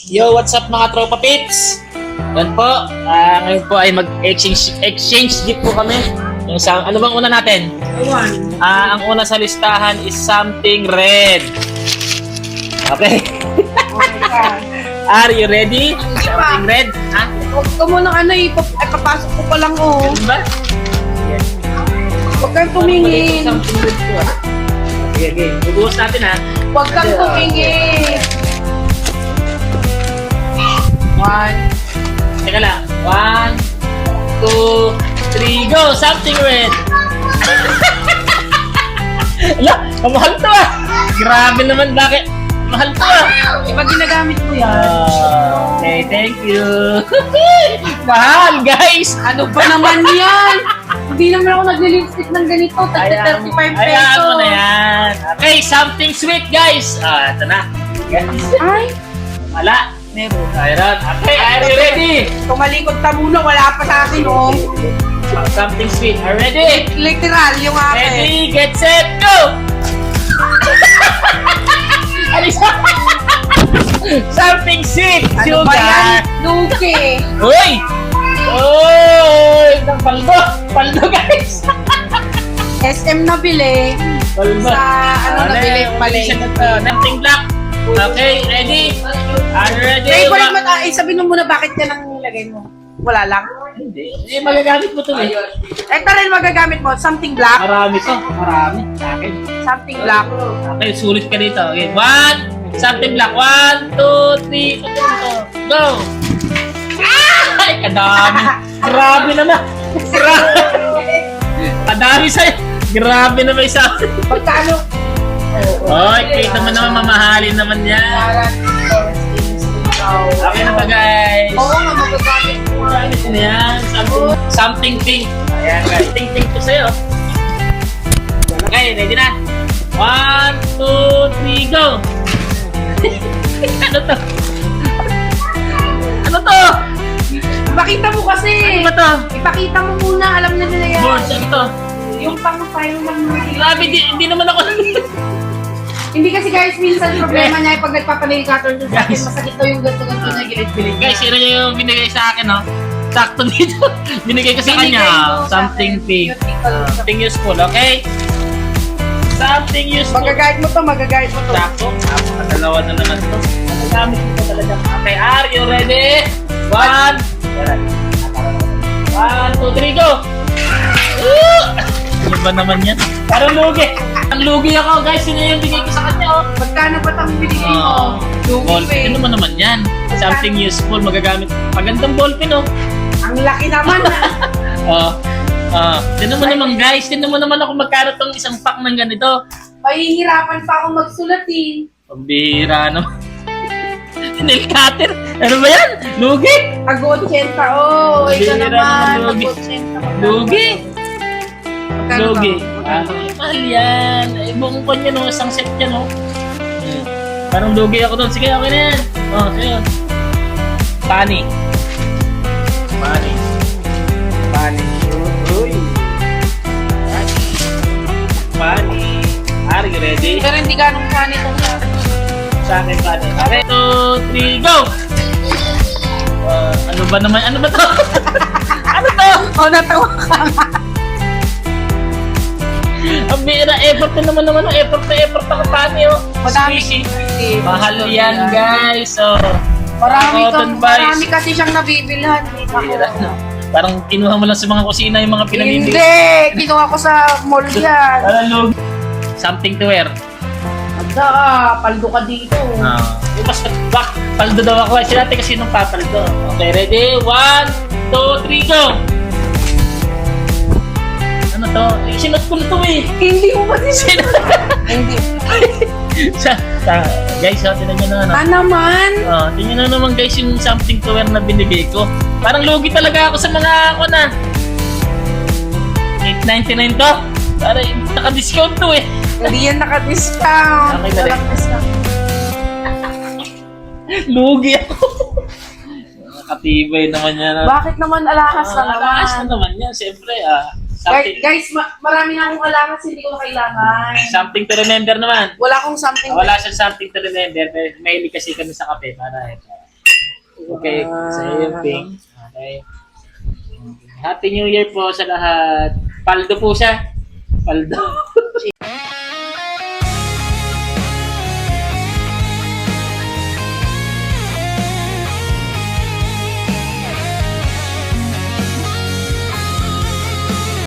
Yo, what's up mga tropa pips? Yan po, ngayon po ay mag-exchange gift po kami. Yung ano bang una natin? Ang una sa listahan is something red. Okay. Are you ready? Something red? Ha? Huwag ka muna ipapasok ko pa lang Ano ba? Huwag kang tumingin. Something red po ah. Okay. Bubuhos natin ha. Huwag kang tumingin. Teka lang. 1, 2, 3, go! Something red! Ala, mahal to ah! Grabe naman, bakit? Mahal to ah! Iba ginagamit mo yan. Okay, thank you! Mahal, guys! Ano ba naman yan? Hindi naman ako nagli-lipstick ng ganito. Tagta 35 pesos. Ayan mo na yan! Okay, something sweet, guys! Ito na. Ay, Wala. meron. Ayun. Okay, are you ready? Tumalikod ka muna. Wala pa sa akin, oh. Something sweet. Are you ready? Literal yung akin. Ready, get set, go! Alis na! Something sweet! Ano ba yan? Sugar! Luki. Uy! Uy! Paldo! Paldo, guys! SM na bili. Paldo! Sa nabili pala. Something black. Okay, ready? Are you ready? Favorite mo, sabihin mo muna bakit yan ang nilagay mo. Wala lang. Hindi. Hindi, magagamit mo ito eh. Ito rin magagamit mo. Something black. Marami to. Marami. Sa akin. Something black. Okay, sulit ka dito. Okay, something black. 1, 2, 3. Go! Ay, kadami. Grabe naman. Grabe. Kadami sa'yo. Grabe naman isa. Pagkano? Oy, kita mo naman, mamahalin naman yan. Okay na ba, guys? Oo nga, magagamit mo. Gamit na yan. Something pink. Ayan, guys. Ting-ting to sa'yo. Okay, ready na? 1, 2, 3, go! Ano to? Ano to? Ipakita mo kasi. Ano ba to? Ipakita mo muna. Alam na nila yan. Boards, ano to? Yung pang-file lang mo. Grabe, hindi naman ako. Hindi kasi guys, minsan problema niya pag nagpapaniligator doon sa akin, Guys. masakit to yung ganito-ganito na gilid-gilid. Guys, sino yung binigay sa akin, no? Sakto dito. Binigay ko sa Binigay kanya. mo sa Something akin. pink. Beautiful. Something useful, okay? Something useful. Magaguide mo to, magaguide mo to. Sakto. Dalawa na naman to. Magagamit ko talaga. Okay, are you ready? 1, 2, 3, go! Ano ba naman yan? Parang lugi. Ang lugi ako, guys. Sino yung bigay ko sa kanya, oh? Magkano ba itong binigay mo? Ballpen. Ano naman yan? Something useful. Magagamit. Magandang ballpen, oh. Ang laki naman. Tinan mo naman, guys. Tinan mo naman ako magkano tong isang pack ng ganito. Mahihirapan pa ako magsulat eh. Pambihira naman. Nail cutter. Ano ba yan? Lugi. Ag-80, oh. Ito Mahihira naman. naman, lugi. Ag-80. Lugi. Magkano Lugi. ba? Mahal yan. Buong kon yan, oh. Isang set yan, oh. Parang lugi ako doon. Sige, okay na yan. Sige. Pani. Uy. Pani. Are you ready? Pero hindi ganong funny itong Sa akin, pani. Okay, 2, 3, go! Ano ba naman? Ano ba to? Ano to? Oh, natawa ka. Ang bira, effort na naman. Effort ako, pani, oh. Madami. Squishy. Mahal yan, guys. So, Marami kasi siyang nabibilhan. bira. Parang kinuha mo lang sa mga kusina yung mga pinamimili. Hindi! Kinuha ko sa mall yan. Parang log. Something to wear. Anda, paldo ka dito. Mas paldo daw ako. Sila natin kasi nung papaldo. Okay, ready? 1, 2, 3, go! Ano to? Sinot ko na to eh. Hindi mo ba din? Hindi. Guys, tinan nyo na. Naman? Tingnan na naman guys yung something to wear na binigay ko. Parang lugi talaga ako sa mga ako na. 8.99 to. Parang naka-discount to eh. Hindi yan naka-discount. Okay, dali. Walang discount. Lugi ako. Nakatibay naman yan. Bakit naman alahas na naman? Alakas na naman yan. Siyempre, Guys, marami na akong alahas, hindi ko na kailangan. something to remember naman. Wala akong something. Wala siyang something to remember. May kasi kami sa kape para ito. Okay, sa'yo yung pink. Okay. Happy New Year po sa lahat. Paldo po siya. Paldo.